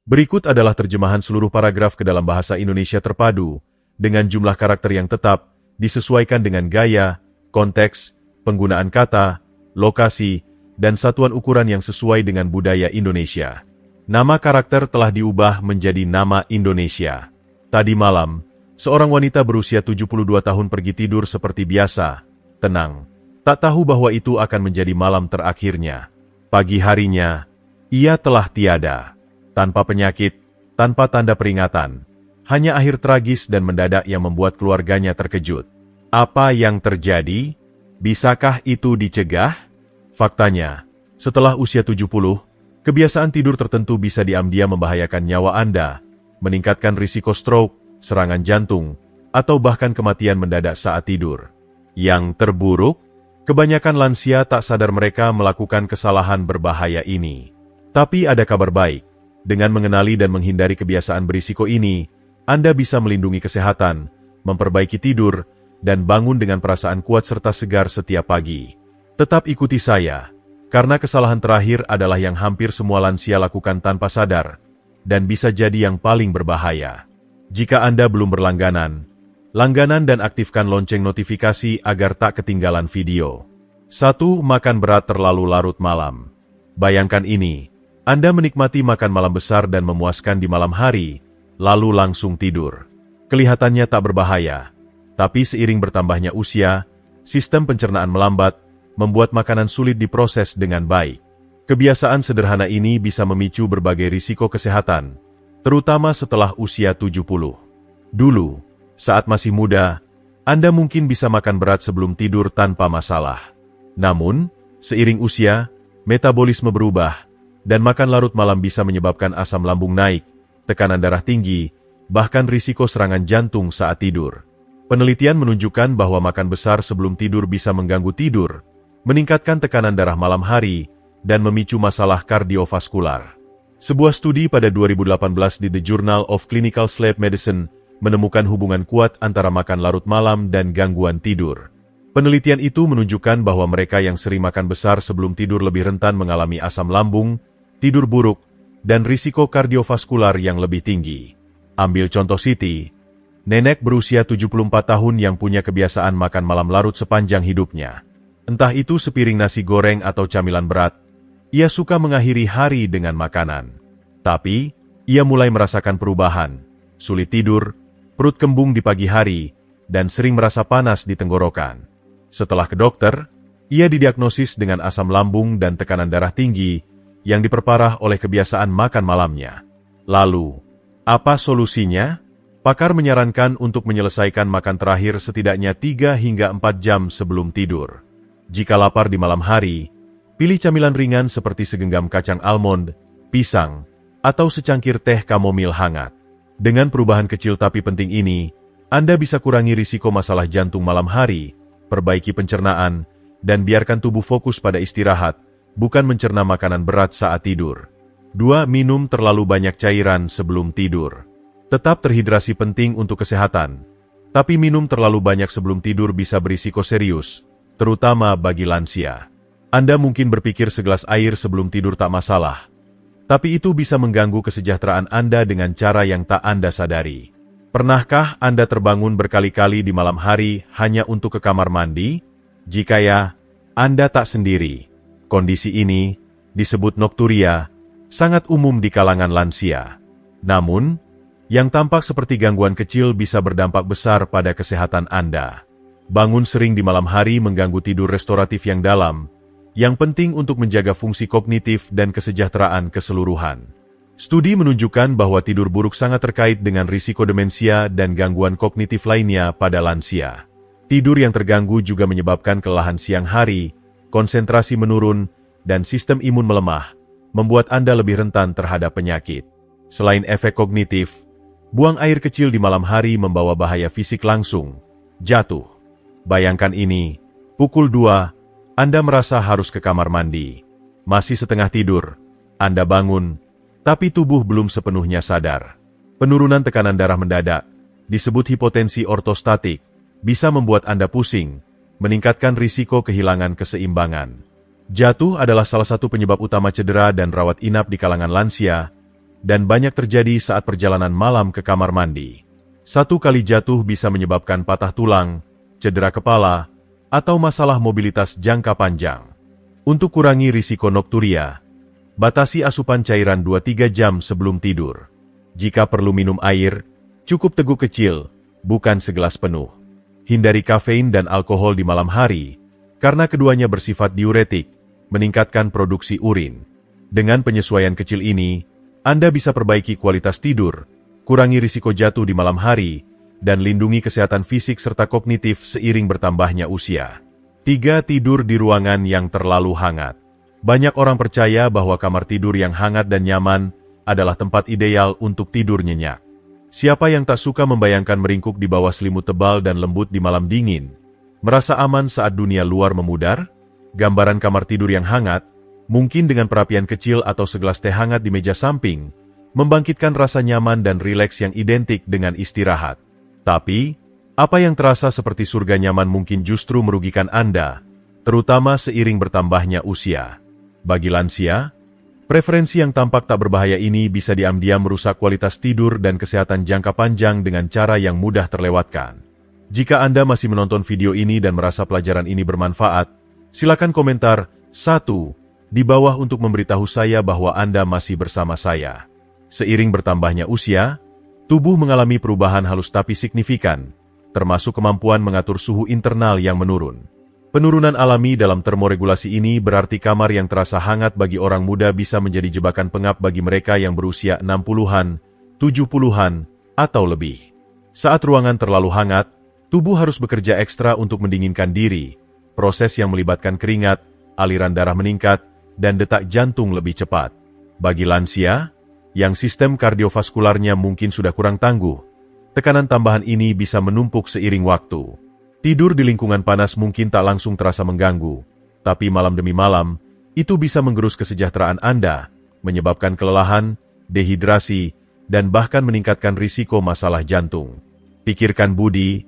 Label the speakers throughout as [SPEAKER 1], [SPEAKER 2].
[SPEAKER 1] Berikut adalah terjemahan seluruh paragraf ke dalam bahasa Indonesia terpadu, dengan jumlah karakter yang tetap, disesuaikan dengan gaya, konteks, penggunaan kata, lokasi, dan satuan ukuran yang sesuai dengan budaya Indonesia. Nama karakter telah diubah menjadi nama Indonesia. Tadi malam, seorang wanita berusia 72 tahun pergi tidur seperti biasa, tenang. Tak tahu bahwa itu akan menjadi malam terakhirnya. Pagi harinya, ia telah tiada. Tanpa penyakit, tanpa tanda peringatan. Hanya akhir tragis dan mendadak yang membuat keluarganya terkejut. Apa yang terjadi? Bisakah itu dicegah? Faktanya, setelah usia 70, kebiasaan tidur tertentu bisa diam-diam membahayakan nyawa Anda, meningkatkan risiko stroke, serangan jantung, atau bahkan kematian mendadak saat tidur. Yang terburuk, kebanyakan lansia tak sadar mereka melakukan kesalahan berbahaya ini. Tapi ada kabar baik. Dengan mengenali dan menghindari kebiasaan berisiko ini, Anda bisa melindungi kesehatan, memperbaiki tidur, dan bangun dengan perasaan kuat serta segar setiap pagi. Tetap ikuti saya, karena kesalahan terakhir adalah yang hampir semua lansia lakukan tanpa sadar, dan bisa jadi yang paling berbahaya. Jika Anda belum berlangganan, langganan dan aktifkan lonceng notifikasi agar tak ketinggalan video. 1. Makan berat terlalu larut malam. Bayangkan ini. Anda menikmati makan malam besar dan memuaskan di malam hari, lalu langsung tidur. Kelihatannya tak berbahaya, tapi seiring bertambahnya usia, sistem pencernaan melambat, membuat makanan sulit diproses dengan baik. Kebiasaan sederhana ini bisa memicu berbagai risiko kesehatan, terutama setelah usia 70. Dulu, saat masih muda, Anda mungkin bisa makan berat sebelum tidur tanpa masalah. Namun, seiring usia, metabolisme berubah, dan makan larut malam bisa menyebabkan asam lambung naik, tekanan darah tinggi, bahkan risiko serangan jantung saat tidur. Penelitian menunjukkan bahwa makan besar sebelum tidur bisa mengganggu tidur, meningkatkan tekanan darah malam hari, dan memicu masalah kardiovaskular. Sebuah studi pada 2018 di The Journal of Clinical Sleep Medicine menemukan hubungan kuat antara makan larut malam dan gangguan tidur. Penelitian itu menunjukkan bahwa mereka yang sering makan besar sebelum tidur lebih rentan mengalami asam lambung, tidur buruk, dan risiko kardiovaskular yang lebih tinggi. Ambil contoh Siti, nenek berusia 74 tahun yang punya kebiasaan makan malam larut sepanjang hidupnya. Entah itu sepiring nasi goreng atau camilan berat, ia suka mengakhiri hari dengan makanan. Tapi, ia mulai merasakan perubahan, sulit tidur, perut kembung di pagi hari, dan sering merasa panas di tenggorokan. Setelah ke dokter, ia didiagnosis dengan asam lambung dan tekanan darah tinggi yang diperparah oleh kebiasaan makan malamnya. Lalu, apa solusinya? Pakar menyarankan untuk menyelesaikan makan terakhir setidaknya 3 hingga 4 jam sebelum tidur. Jika lapar di malam hari, pilih camilan ringan seperti segenggam kacang almond, pisang, atau secangkir teh kamomil hangat. Dengan perubahan kecil tapi penting ini, Anda bisa kurangi risiko masalah jantung malam hari, perbaiki pencernaan, dan biarkan tubuh fokus pada istirahat, bukan mencerna makanan berat saat tidur. 2. Minum terlalu banyak cairan sebelum tidur. Tetap terhidrasi penting untuk kesehatan, tapi minum terlalu banyak sebelum tidur bisa berisiko serius, terutama bagi lansia. Anda mungkin berpikir segelas air sebelum tidur tak masalah, tapi itu bisa mengganggu kesejahteraan Anda dengan cara yang tak Anda sadari. Pernahkah Anda terbangun berkali-kali di malam hari hanya untuk ke kamar mandi? Jika ya, Anda tak sendiri. Kondisi ini, disebut nokturia, sangat umum di kalangan lansia. Namun, yang tampak seperti gangguan kecil bisa berdampak besar pada kesehatan Anda. Bangun sering di malam hari mengganggu tidur restoratif yang dalam, yang penting untuk menjaga fungsi kognitif dan kesejahteraan keseluruhan. Studi menunjukkan bahwa tidur buruk sangat terkait dengan risiko demensia dan gangguan kognitif lainnya pada lansia. Tidur yang terganggu juga menyebabkan kelelahan siang hari, konsentrasi menurun, dan sistem imun melemah, membuat Anda lebih rentan terhadap penyakit. Selain efek kognitif, buang air kecil di malam hari membawa bahaya fisik langsung, jatuh. Bayangkan ini, pukul 2, Anda merasa harus ke kamar mandi. Masih setengah tidur, Anda bangun, tapi tubuh belum sepenuhnya sadar. Penurunan tekanan darah mendadak, disebut hipotensi ortostatik, bisa membuat Anda pusing, meningkatkan risiko kehilangan keseimbangan. Jatuh adalah salah satu penyebab utama cedera dan rawat inap di kalangan lansia, dan banyak terjadi saat perjalanan malam ke kamar mandi. Satu kali jatuh bisa menyebabkan patah tulang, cedera kepala, atau masalah mobilitas jangka panjang. Untuk kurangi risiko nokturia, batasi asupan cairan 2-3 jam sebelum tidur. Jika perlu minum air, cukup teguk kecil, bukan segelas penuh. Hindari kafein dan alkohol di malam hari, karena keduanya bersifat diuretik, meningkatkan produksi urin. Dengan penyesuaian kecil ini, Anda bisa perbaiki kualitas tidur, kurangi risiko jatuh di malam hari, dan lindungi kesehatan fisik serta kognitif seiring bertambahnya usia. 3. Tidur di ruangan yang terlalu hangat. Banyak orang percaya bahwa kamar tidur yang hangat dan nyaman adalah tempat ideal untuk tidur nyenyak. Siapa yang tak suka membayangkan meringkuk di bawah selimut tebal dan lembut di malam dingin? Merasa aman saat dunia luar memudar? Gambaran kamar tidur yang hangat, mungkin dengan perapian kecil atau segelas teh hangat di meja samping, membangkitkan rasa nyaman dan rileks yang identik dengan istirahat. Tapi, apa yang terasa seperti surga nyaman mungkin justru merugikan Anda, terutama seiring bertambahnya usia. Bagi lansia, preferensi yang tampak tak berbahaya ini bisa diam-diam merusak kualitas tidur dan kesehatan jangka panjang dengan cara yang mudah terlewatkan. Jika Anda masih menonton video ini dan merasa pelajaran ini bermanfaat, silakan komentar 1 di bawah untuk memberitahu saya bahwa Anda masih bersama saya. Seiring bertambahnya usia, tubuh mengalami perubahan halus tapi signifikan, termasuk kemampuan mengatur suhu internal yang menurun. Penurunan alami dalam termoregulasi ini berarti kamar yang terasa hangat bagi orang muda bisa menjadi jebakan pengap bagi mereka yang berusia 60-an, 70-an, atau lebih. Saat ruangan terlalu hangat, tubuh harus bekerja ekstra untuk mendinginkan diri, proses yang melibatkan keringat, aliran darah meningkat, dan detak jantung lebih cepat. Bagi lansia, yang sistem kardiovaskularnya mungkin sudah kurang tangguh, tekanan tambahan ini bisa menumpuk seiring waktu. Tidur di lingkungan panas mungkin tak langsung terasa mengganggu, tapi malam demi malam, itu bisa menggerus kesejahteraan Anda, menyebabkan kelelahan, dehidrasi, dan bahkan meningkatkan risiko masalah jantung. Pikirkan Budi,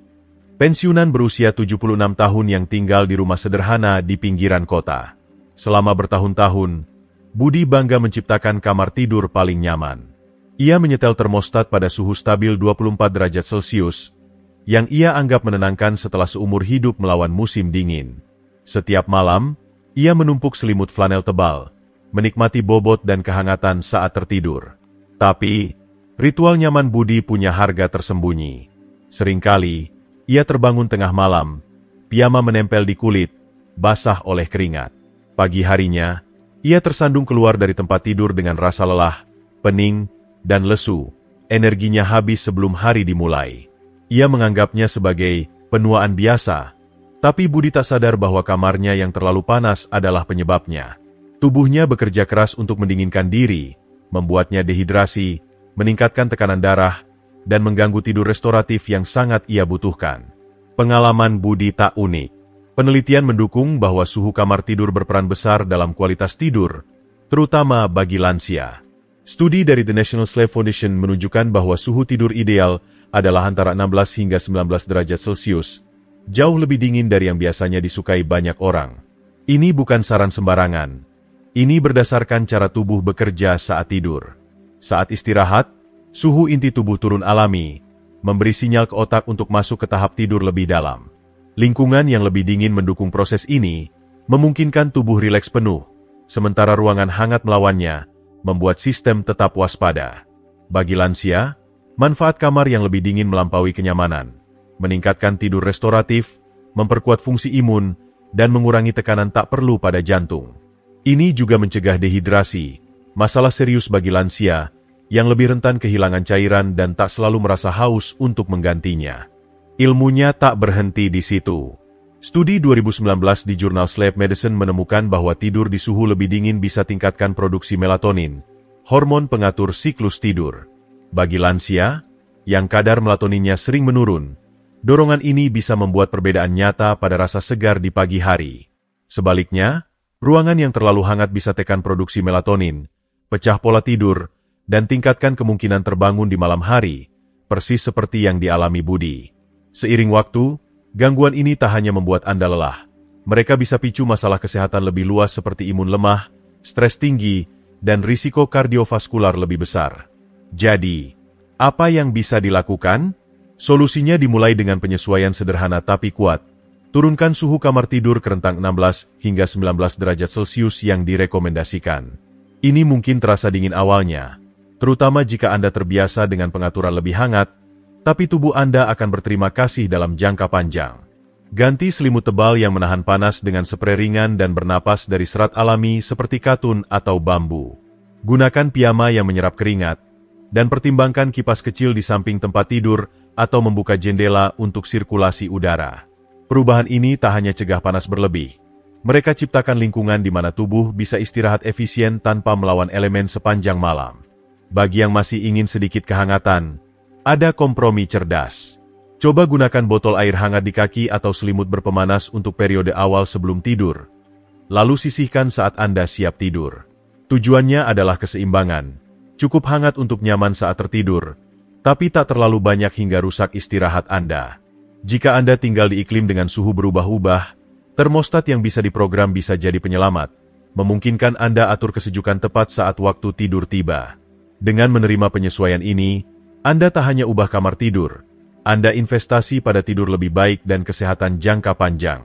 [SPEAKER 1] pensiunan berusia 76 tahun yang tinggal di rumah sederhana di pinggiran kota. Selama bertahun-tahun, Budi bangga menciptakan kamar tidur paling nyaman. Ia menyetel termostat pada suhu stabil 24 derajat Celcius, yang ia anggap menenangkan setelah seumur hidup melawan musim dingin. Setiap malam, ia menumpuk selimut flanel tebal, menikmati bobot dan kehangatan saat tertidur. Tapi, ritual nyaman Budi punya harga tersembunyi. Seringkali, ia terbangun tengah malam, piyama menempel di kulit, basah oleh keringat. Pagi harinya, ia tersandung keluar dari tempat tidur dengan rasa lelah, pening, dan lesu. Energinya habis sebelum hari dimulai. Ia menganggapnya sebagai penuaan biasa, tapi Budi tak sadar bahwa kamarnya yang terlalu panas adalah penyebabnya. Tubuhnya bekerja keras untuk mendinginkan diri, membuatnya dehidrasi, meningkatkan tekanan darah, dan mengganggu tidur restoratif yang sangat ia butuhkan. Pengalaman Budi tak unik. Penelitian mendukung bahwa suhu kamar tidur berperan besar dalam kualitas tidur, terutama bagi lansia. Studi dari The National Sleep Foundation menunjukkan bahwa suhu tidur ideal adalah antara 16 hingga 19 derajat Celcius, jauh lebih dingin dari yang biasanya disukai banyak orang. Ini bukan saran sembarangan. Ini berdasarkan cara tubuh bekerja saat tidur. Saat istirahat, suhu inti tubuh turun alami, memberi sinyal ke otak untuk masuk ke tahap tidur lebih dalam. Lingkungan yang lebih dingin mendukung proses ini, memungkinkan tubuh rileks penuh, sementara ruangan hangat melawannya, membuat sistem tetap waspada. Bagi lansia, manfaat kamar yang lebih dingin melampaui kenyamanan, meningkatkan tidur restoratif, memperkuat fungsi imun, dan mengurangi tekanan tak perlu pada jantung. Ini juga mencegah dehidrasi, masalah serius bagi lansia, yang lebih rentan kehilangan cairan dan tak selalu merasa haus untuk menggantinya. Ilmunya tak berhenti di situ. Studi 2019 di jurnal Sleep Medicine menemukan bahwa tidur di suhu lebih dingin bisa tingkatkan produksi melatonin, hormon pengatur siklus tidur. Bagi lansia, yang kadar melatoninnya sering menurun, dorongan ini bisa membuat perbedaan nyata pada rasa segar di pagi hari. Sebaliknya, ruangan yang terlalu hangat bisa tekan produksi melatonin, pecah pola tidur, dan tingkatkan kemungkinan terbangun di malam hari, persis seperti yang dialami Budi. Seiring waktu, gangguan ini tak hanya membuat Anda lelah. Mereka bisa picu masalah kesehatan lebih luas seperti imun lemah, stres tinggi, dan risiko kardiovaskular lebih besar. Jadi, apa yang bisa dilakukan? Solusinya dimulai dengan penyesuaian sederhana tapi kuat. Turunkan suhu kamar tidur ke rentang 16 hingga 19 derajat Celcius yang direkomendasikan. Ini mungkin terasa dingin awalnya, terutama jika Anda terbiasa dengan pengaturan lebih hangat, tapi tubuh Anda akan berterima kasih dalam jangka panjang. Ganti selimut tebal yang menahan panas dengan spray ringan dan bernapas dari serat alami seperti katun atau bambu. Gunakan piyama yang menyerap keringat, dan pertimbangkan kipas kecil di samping tempat tidur atau membuka jendela untuk sirkulasi udara. Perubahan ini tak hanya cegah panas berlebih. Mereka ciptakan lingkungan di mana tubuh bisa istirahat efisien tanpa melawan elemen sepanjang malam. Bagi yang masih ingin sedikit kehangatan, ada kompromi cerdas. Coba gunakan botol air hangat di kaki atau selimut berpemanas untuk periode awal sebelum tidur. Lalu sisihkan saat Anda siap tidur. Tujuannya adalah keseimbangan. Cukup hangat untuk nyaman saat tertidur, tapi tak terlalu banyak hingga rusak istirahat Anda. Jika Anda tinggal di iklim dengan suhu berubah-ubah, termostat yang bisa diprogram bisa jadi penyelamat, memungkinkan Anda atur kesejukan tepat saat waktu tidur tiba. Dengan menerima penyesuaian ini, Anda tak hanya ubah kamar tidur, Anda investasi pada tidur lebih baik dan kesehatan jangka panjang.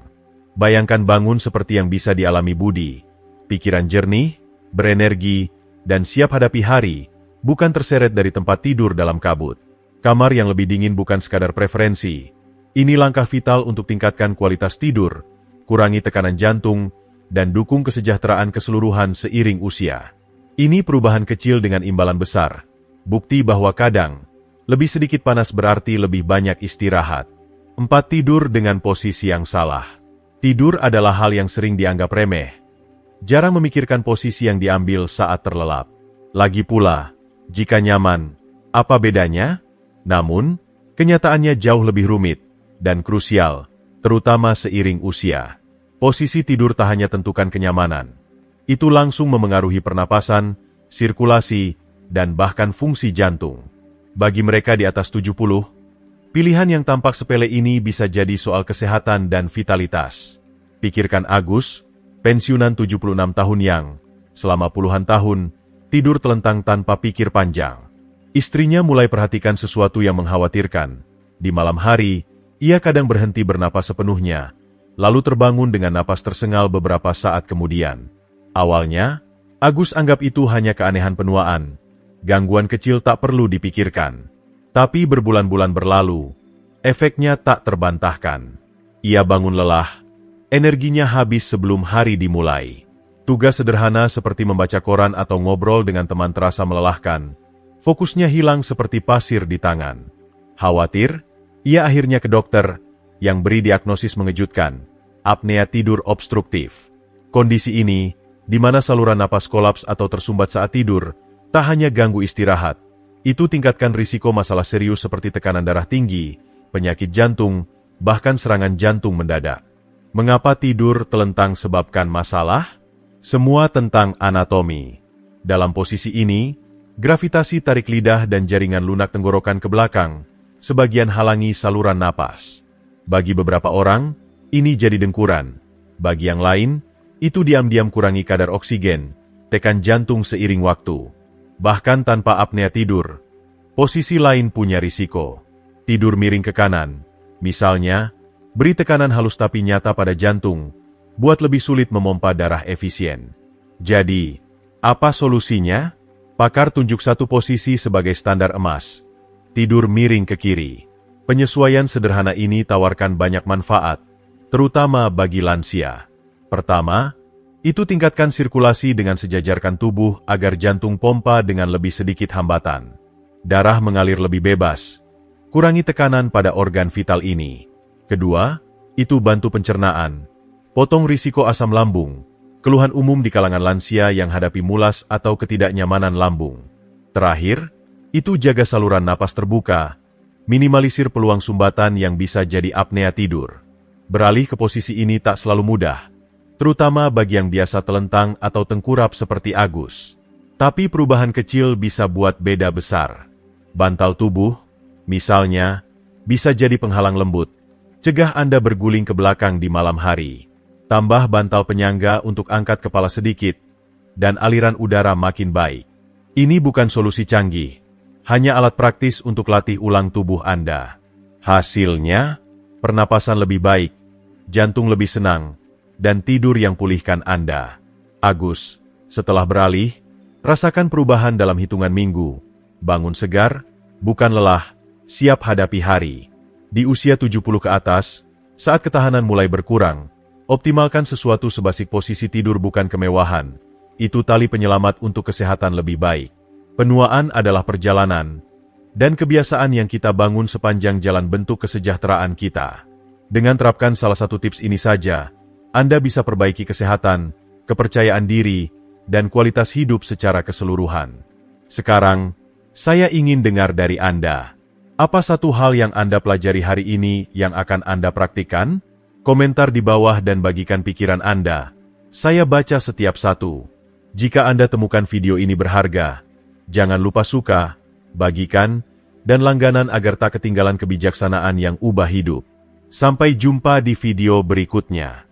[SPEAKER 1] Bayangkan bangun seperti yang bisa dialami Budi, pikiran jernih, berenergi, dan siap hadapi hari, bukan terseret dari tempat tidur dalam kabut. Kamar yang lebih dingin bukan sekadar preferensi. Ini langkah vital untuk tingkatkan kualitas tidur, kurangi tekanan jantung, dan dukung kesejahteraan keseluruhan seiring usia. Ini perubahan kecil dengan imbalan besar. Bukti bahwa kadang, lebih sedikit panas berarti lebih banyak istirahat. 4. Tidur dengan posisi yang salah. Tidur adalah hal yang sering dianggap remeh. Jarang memikirkan posisi yang diambil saat terlelap. Lagi pula, jika nyaman, apa bedanya? Namun, kenyataannya jauh lebih rumit dan krusial, terutama seiring usia. Posisi tidur tak hanya tentukan kenyamanan. Itu langsung memengaruhi pernapasan, sirkulasi, dan bahkan fungsi jantung. Bagi mereka di atas 70, pilihan yang tampak sepele ini bisa jadi soal kesehatan dan vitalitas. Pikirkan Agus, pensiunan 76 tahun yang, selama puluhan tahun, tidur telentang tanpa pikir panjang. Istrinya mulai perhatikan sesuatu yang mengkhawatirkan. Di malam hari, ia kadang berhenti bernapas sepenuhnya, lalu terbangun dengan napas tersengal beberapa saat kemudian. Awalnya, Agus anggap itu hanya keanehan penuaan. Gangguan kecil tak perlu dipikirkan. Tapi berbulan-bulan berlalu, efeknya tak terbantahkan. Ia bangun lelah, energinya habis sebelum hari dimulai. Tugas sederhana seperti membaca koran atau ngobrol dengan teman terasa melelahkan. Fokusnya hilang seperti pasir di tangan. Khawatir, ia akhirnya ke dokter, yang beri diagnosis mengejutkan, apnea tidur obstruktif. Kondisi ini, di mana saluran napas kolaps atau tersumbat saat tidur, tak hanya ganggu istirahat, itu tingkatkan risiko masalah serius seperti tekanan darah tinggi, penyakit jantung, bahkan serangan jantung mendadak. Mengapa tidur telentang sebabkan masalah? Semua tentang anatomi. Dalam posisi ini, gravitasi tarik lidah dan jaringan lunak tenggorokan ke belakang, sebagian halangi saluran napas. Bagi beberapa orang, ini jadi dengkuran. Bagi yang lain, itu diam-diam kurangi kadar oksigen, tekan jantung seiring waktu. Bahkan tanpa apnea tidur, posisi lain punya risiko. Tidur miring ke kanan, misalnya, beri tekanan halus tapi nyata pada jantung, buat lebih sulit memompa darah efisien. Jadi, apa solusinya? Pakar tunjuk satu posisi sebagai standar emas. Tidur miring ke kiri. Penyesuaian sederhana ini tawarkan banyak manfaat, terutama bagi lansia. Pertama, itu tingkatkan sirkulasi dengan sejajarkan tubuh agar jantung pompa dengan lebih sedikit hambatan. Darah mengalir lebih bebas. Kurangi tekanan pada organ vital ini. Kedua, itu bantu pencernaan. Potong risiko asam lambung, keluhan umum di kalangan lansia yang hadapi mulas atau ketidaknyamanan lambung. Terakhir, itu jaga saluran napas terbuka, minimalisir peluang sumbatan yang bisa jadi apnea tidur. Beralih ke posisi ini tak selalu mudah, terutama bagi yang biasa telentang atau tengkurap seperti Agus. Tapi perubahan kecil bisa buat beda besar. Bantal tubuh, misalnya, bisa jadi penghalang lembut. Cegah Anda berguling ke belakang di malam hari. Tambah bantal penyangga untuk angkat kepala sedikit. dan aliran udara makin baik. Ini bukan solusi canggih, hanya alat praktis untuk latih ulang tubuh Anda. Hasilnya, pernapasan lebih baik, jantung lebih senang, dan tidur yang pulihkan Anda. Agus, setelah beralih, rasakan perubahan dalam hitungan minggu. Bangun segar, bukan lelah, siap hadapi hari. Di usia 70 ke atas, saat ketahanan mulai berkurang, optimalkan sesuatu sebasik posisi tidur bukan kemewahan. Itu tali penyelamat untuk kesehatan lebih baik. Penuaan adalah perjalanan, dan kebiasaan yang kita bangun sepanjang jalan bentuk kesejahteraan kita. Dengan terapkan salah satu tips ini saja, Anda bisa perbaiki kesehatan, kepercayaan diri, dan kualitas hidup secara keseluruhan. Sekarang, saya ingin dengar dari Anda. Apa satu hal yang Anda pelajari hari ini yang akan Anda praktikkan? Komentar di bawah dan bagikan pikiran Anda. Saya baca setiap satu. Jika Anda temukan video ini berharga, jangan lupa suka, bagikan, dan langganan agar tak ketinggalan kebijaksanaan yang ubah hidup. Sampai jumpa di video berikutnya.